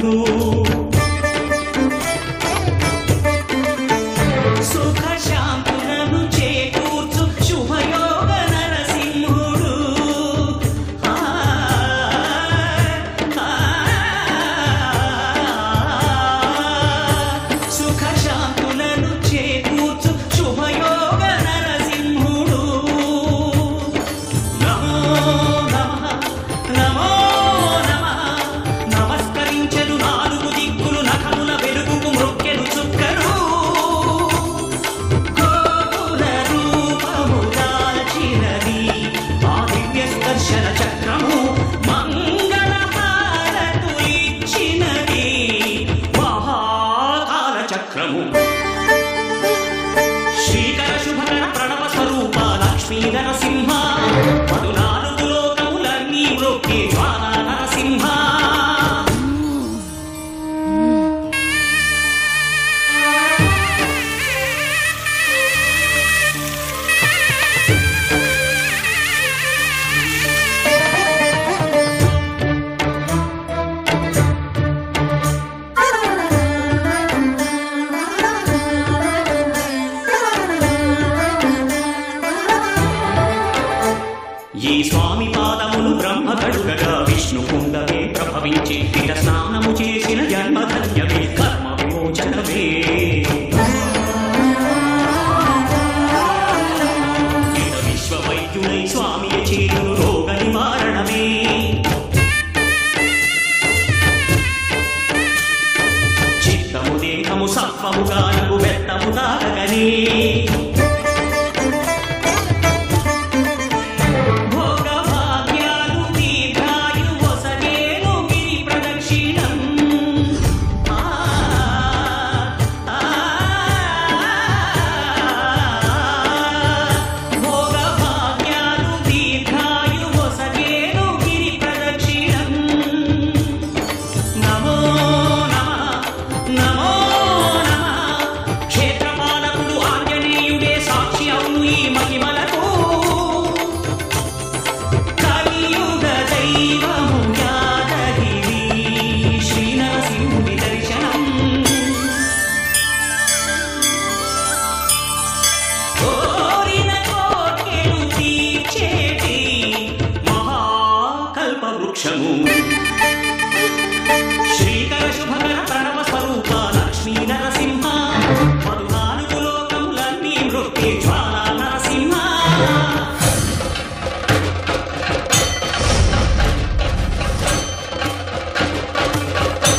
నరసింహుడు సుఖ శాంతులను చేకూర్చు శుభయోగ నరసింహుడు సుఖ శాంతులను చేకూర్చు శుభయోగ నరసింహుడు నమో నమః నమో నమః నమస్కరించెను నాలుగు దిక్కులు నఖముల వెలుగుకు మృక్కెను చుక్కరు గోకుల రూపము దాల్చినది ఆ దివ్య స్పర్శన చక్రము మంగళ హారతులిచ్చినది మహాకాల చక్రము శ్రీకర శుభకర ప్రణవ స్వరూప లక్ష్మీ నరసింహ 14 లోకములన్నీ మ్రొక్కే జ్వాలా నరసింహ ఈ స్వామి పాదములు బ్రహ్మ కడుగగా విష్ణు కుండమే ప్రభవించి ఇట స్నానము చేసిన జన్మధన్యమే కర్మ విమోచనమే ఇట విశ్వవైద్యుడై స్వామి చేతులు రోగ నివారణమే చిత్తము దేహము సత్వముగా